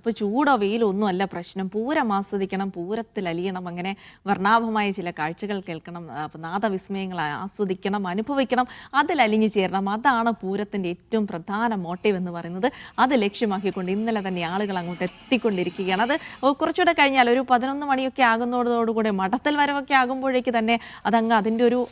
ഇപ്പോൾ ചൂടോ വെയിലോ ഒന്നുമല്ല പ്രശ്നം. പൂരം ആസ്വദിക്കണം, പൂരത്തിൽ അലിയണം, അങ്ങനെ വർണ്ണാഭമായ ചില കാഴ്ചകൾ കേൾക്കണം, നാദവിസ്മയങ്ങൾ ആസ്വദിക്കണം, അനുഭവിക്കണം, അതിൽ അലിഞ്ഞു ചേരണം. അതാണ് പൂരത്തിൻ്റെ ഏറ്റവും പ്രധാന മോട്ടീവ് എന്ന് പറയുന്നത്. അത് ലക്ഷ്യമാക്കിക്കൊണ്ട് ഇന്നലെ തന്നെ ആളുകൾ അങ്ങോട്ട് എത്തിക്കൊണ്ടിരിക്കുകയാണ്. അത് കുറച്ചുകൂടെ കഴിഞ്ഞാൽ ഒരു 11 മണിയൊക്കെ ആകുന്നതോടുകൂടി മഠത്തിൽ വരവൊക്കെ ആകുമ്പോഴേക്ക് തന്നെ അതങ്ങ് അതിൻ്റെ ഒരു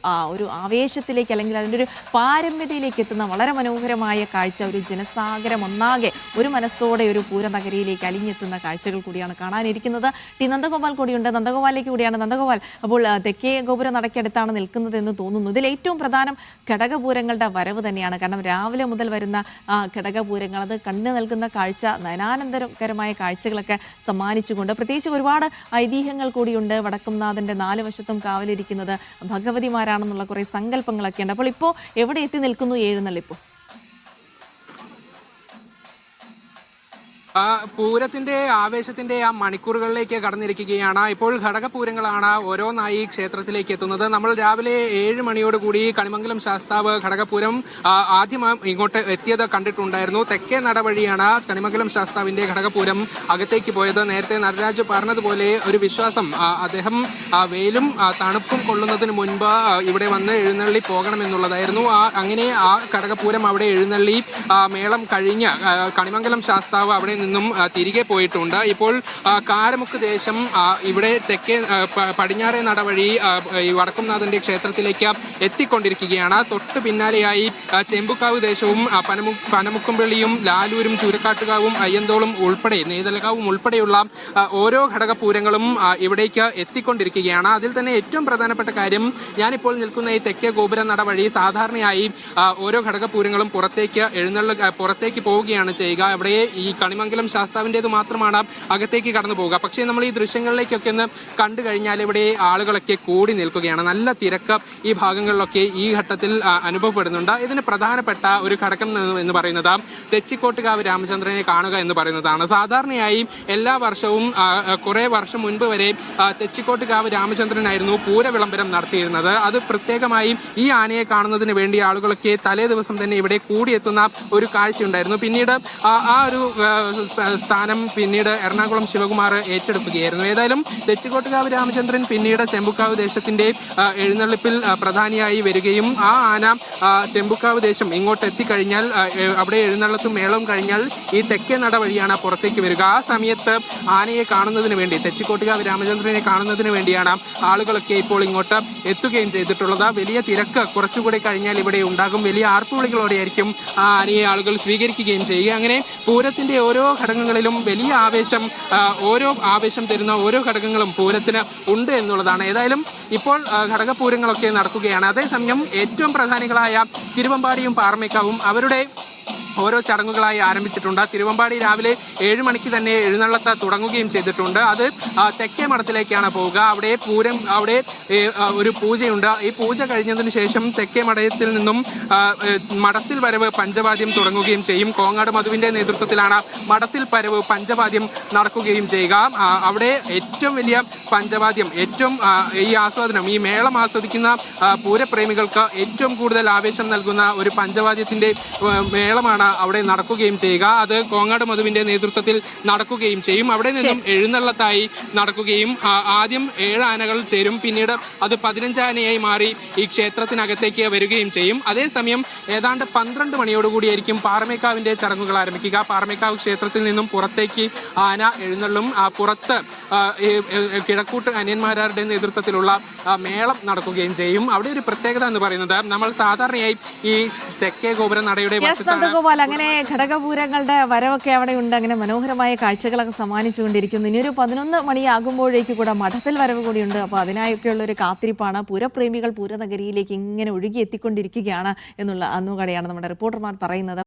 ആവേശത്തിലേക്ക്, അല്ലെങ്കിൽ അതിൻ്റെ ഒരു പാരമ്യതയിലേക്ക് എത്തുന്ന വളരെ മനോഹരമായ കാഴ്ച. ഒരു ജനസാഗരം ഒന്നാകെ ഒരു മനസ്സോടെ ഒരു പൂരനഗരിയിലേക്ക് അലിഞ്ഞെത്തുന്ന കാഴ്ചകൾ കൂടിയാണ് കാണാനിരിക്കുന്നത്. ടി നന്ദഗോപാൽ കൂടിയുണ്ട്. നന്ദഗോപാലിലേക്ക് കൂടിയാണ്. നന്ദഗോപാൽ, അപ്പോൾ തെക്കേ ഗോപുര നടക്കടുത്താണ് നിൽക്കുന്നത് എന്ന് തോന്നുന്നു. ഇതിൽ ഏറ്റവും പ്രധാനം ഘടകപൂരങ്ങളുടെ വരവ് തന്നെയാണ്. കാരണം രാവിലെ മുതൽ വരുന്ന ഘടകപൂരങ്ങൾ, അത് കണ്ടു നൽകുന്ന കാഴ്ച, നയനാനന്ദകരമായ കാഴ്ചകളൊക്കെ സമ്മാനിച്ചുകൊണ്ട്, പ്രത്യേകിച്ച് ഒരുപാട് ഐതിഹ്യങ്ങൾ കൂടിയുണ്ട്. വടക്കുംനാഥൻ്റെ 4 വശത്തും കാവലിരിക്കുന്നത് ഭഗവതിമാരാണെന്നുള്ള കുറേ സങ്കല്പങ്ങളൊക്കെ ഉണ്ട്. അപ്പോൾ ഇപ്പോൾ എവിടെ എത്തി നിൽക്കുന്നു എഴുന്നള്ളിപ്പ്? പൂരത്തിന്റെ ആവേശത്തിന്റെ ആ മണിക്കൂറുകളിലേക്ക് കടന്നിരിക്കുകയാണ്. ഇപ്പോൾ ഘടകപൂരങ്ങളാണ് ഓരോന്നായി ക്ഷേത്രത്തിലേക്ക് എത്തുന്നത്. നമ്മൾ രാവിലെ 7 മണിയോടുകൂടി കണിമംഗലം ശാസ്താവ് ഘടകപൂരം ആദ്യം ഇങ്ങോട്ട് എത്തിയത് കണ്ടിട്ടുണ്ടായിരുന്നു. തെക്കേ നട വഴിയാണ് കണിമംഗലം ശാസ്താവിന്റെ ഘടകപൂരം അകത്തേക്ക് പോയത്. നേരത്തെ നടരാജ് പറഞ്ഞതുപോലെ ഒരു വിശ്വാസം, അദ്ദേഹം വെയിലും തണുപ്പും കൊള്ളുന്നതിന് മുൻപ് ഇവിടെ വന്ന് എഴുന്നള്ളി പോകണമെന്നുള്ളതായിരുന്നു. അങ്ങനെ ആ ഘടകപൂരം അവിടെ എഴുന്നള്ളി മേളം കഴിഞ്ഞ് കണിമംഗലം ശാസ്താവ് അവിടെ നിന്നും തിരികെ പോയിട്ടുണ്ട്. ഇപ്പോൾ കാരമുക്ക് ദേശം ഇവിടെ തെക്കേ പടിഞ്ഞാറേ നട വഴി ഈ വടക്കുംനാഥന്റെ ക്ഷേത്രത്തിലേക്ക് എത്തിക്കൊണ്ടിരിക്കുകയാണ്. തൊട്ട് പിന്നാലെയായി ചെമ്പുക്കാവ് ദേശവും പനമുക്കുംപള്ളിയും ലാലൂരും ചൂരക്കാട്ടുകാവും അയ്യന്തോളും ഉൾപ്പെടെ നെയ്തലകാവും ഉൾപ്പെടെയുള്ള ഓരോ ഘടകപൂരങ്ങളും ഇവിടേക്ക് എത്തിക്കൊണ്ടിരിക്കുകയാണ്. അതിൽ തന്നെ ഏറ്റവും പ്രധാനപ്പെട്ട കാര്യം, ഞാനിപ്പോൾ നിൽക്കുന്ന ഈ തെക്കേ ഗോപുര നട വഴി സാധാരണയായി ഓരോ ഘടകപൂരങ്ങളും പുറത്തേക്ക് പോവുകയാണ് ചെയ്യുക. അവിടെ ഈ കണിമംഗലം ശാസ്താവിൻ്റേത് മാത്രമാണ് അകത്തേക്ക് കടന്നു പോവുക. പക്ഷേ നമ്മൾ ഈ ദൃശ്യങ്ങളിലേക്കൊക്കെ ഒന്ന് കണ്ടു കഴിഞ്ഞാൽ ഇവിടെ ആളുകളൊക്കെ കൂടി നിൽക്കുകയാണ്. നല്ല തിരക്ക് ഈ ഭാഗങ്ങളിലൊക്കെ ഈ ഘട്ടത്തിൽ അനുഭവപ്പെടുന്നുണ്ട്. ഇതിന് പ്രധാനപ്പെട്ട ഒരു ഘടകം എന്ന് പറയുന്നത് തെച്ചിക്കോട്ടുകാവ് രാമചന്ദ്രനെ കാണുക എന്ന് പറയുന്നതാണ്. സാധാരണയായി എല്ലാ വർഷവും കുറെ വർഷം മുൻപ് വരെ തെച്ചിക്കോട്ടുകാവ് രാമചന്ദ്രനായിരുന്നു പൂരവിളംബരം നടത്തിയിരുന്നത്. അത് പ്രത്യേകമായി ഈ ആനയെ കാണുന്നതിന് വേണ്ടി ആളുകളൊക്കെ തലേ ദിവസം തന്നെ ഇവിടെ കൂടിയെത്തുന്ന ഒരു കാഴ്ചയുണ്ടായിരുന്നു. പിന്നീട് ആ ഒരു സ്ഥാനം പിന്നീട് എറണാകുളം ശിവകുമാർ ഏറ്റെടുക്കുകയായിരുന്നു. ഏതായാലും തെച്ചിക്കോട്ടുകാവ് രാമചന്ദ്രൻ പിന്നീട് ചെമ്പുക്കാവ് ദേശത്തിന്റെ എഴുന്നള്ളിപ്പിൽ പ്രധാനിയായി വരികയും ആ ആന ചെമ്പുക്കാവ് ദേശം ഇങ്ങോട്ട് എത്തിക്കഴിഞ്ഞാൽ അവിടെ എഴുന്നള്ളത്തും മേളവും കഴിഞ്ഞാൽ ഈ തെക്കേ നട വഴിയാണ് പുറത്തേക്ക് വരിക. ആ സമയത്ത് ആനയെ കാണുന്നതിന് വേണ്ടി, തെച്ചിക്കോട്ടുകാവ് രാമചന്ദ്രനെ കാണുന്നതിന് വേണ്ടിയാണ് ആളുകളൊക്കെ ഇപ്പോൾ ഇങ്ങോട്ട് എത്തുകയും ചെയ്തിട്ടുള്ളത്. വലിയ തിരക്ക് കുറച്ചുകൂടി കഴിഞ്ഞാൽ ഇവിടെ ഉണ്ടാകും. വലിയ ആർപ്പുവിളികളോടെയായിരിക്കും ആ ആനയെ ആളുകൾ സ്വീകരിക്കുകയും ചെയ്യുക. അങ്ങനെ പൂരത്തിന്റെ ഓരോ ഘടകങ്ങളിലും വലിയ ആവേശം തരുന്ന ഓരോ ഘടകങ്ങളും പൂരത്തിന് ഉണ്ട് എന്നുള്ളതാണ്. ഏതായാലും ഇപ്പോൾ ഘടകപൂരങ്ങളൊക്കെ നടക്കുകയാണ്. അതേസമയം ഏറ്റവും പ്രധാനികളായ തിരുവമ്പാടിയും പാറമേക്കാവും അവരുടെ ഓരോ ചടങ്ങുകളായി ആരംഭിച്ചിട്ടുണ്ട്. തിരുവമ്പാടി രാവിലെ 7 മണിക്ക് തന്നെ എഴുന്നള്ളത്ത് തുടങ്ങുകയും ചെയ്തിട്ടുണ്ട്. അത് തെക്കേ മഠത്തിലേക്കാണ് പോവുക. അവിടെ ഒരു പൂജയുണ്ട്. ഈ പൂജ കഴിഞ്ഞതിന് ശേഷം തെക്കേ മഠത്തിൽ നിന്നും മഠത്തിൽ വരവ് പഞ്ചവാദ്യം തുടങ്ങുകയും ചെയ്യും. കോങ്ങാട് മധുവിന്റെ നേതൃത്വത്തിലാണ് മഠത്തിൽ വരവ് പഞ്ചവാദ്യം നടക്കുകയും ചെയ്യുക. അവിടെ ഏറ്റവും വലിയ പഞ്ചവാദ്യം, ഏറ്റവും ഈ ആസ്വാദനം, ഈ മേളം ആസ്വദിക്കുന്ന പൂരപ്രേമികൾക്ക് ഏറ്റവും കൂടുതൽ ആവേശം നൽകുന്ന ഒരു പഞ്ചവാദ്യത്തിന്റെ മേളമാണ് അവിടെ നടക്കുകയും ചെയ്യുക. അത് കോങ്ങാട് മധുവിന്റെ നേതൃത്വത്തിൽ നടക്കുകയും ചെയ്യും. അവിടെ നിന്നും എഴുന്നള്ളത്തായി നടക്കുകയും ആദ്യം 7 ആനകൾ ചേരും. പിന്നീട് അത് 15 ആനയായി മാറി ഈ ക്ഷേത്രത്തിനകത്തേക്ക് വരികയും ചെയ്യും. അതേസമയം ഏതാണ്ട് 12 മണിയോടുകൂടിയായിരിക്കും പാറമേക്കാവിന്റെ ചടങ്ങുകൾ ആരംഭിക്കുക. പാറമേക്കാവ് ക്ഷേത്രത്തിൽ നിന്നും പുറത്തേക്ക് ആന എഴുന്നള്ളും. പുറത്ത് കിഴക്കൂട്ട് അനിയന്മാരുടെ നേതൃത്വത്തിലുള്ള മേളം നടക്കുകയും ചെയ്യും. അവിടെ ഒരു പ്രത്യേകത എന്ന് പറയുന്നത്, നമ്മൾ സാധാരണയായി ഈ തെക്കേ ഗോപുര നടയുടെ അങ്ങനെ ഘടകപൂരങ്ങളുടെ വരവൊക്കെ അവിടെ ഉണ്ട്. അങ്ങനെ മനോഹരമായ കാഴ്ചകളൊക്കെ സമ്മാനിച്ചുകൊണ്ടിരിക്കുന്നു. ഇനി ഒരു 11 മണിയാകുമ്പോഴേക്ക് കൂടെ മഠത്തിൽ വരവ് കൂടിയുണ്ട്. അപ്പോൾ അതിനായൊക്കെയുള്ള ഒരു കാത്തിരിപ്പാണ്. പൂരപ്രേമികൾ പൂരനഗരിയിലേക്ക് ഇങ്ങനെ ഒഴുകി എത്തിക്കൊണ്ടിരിക്കുകയാണ് എന്നുള്ള അന്നുകൂടെയാണ് നമ്മുടെ റിപ്പോർട്ടർമാർ പറയുന്നത്.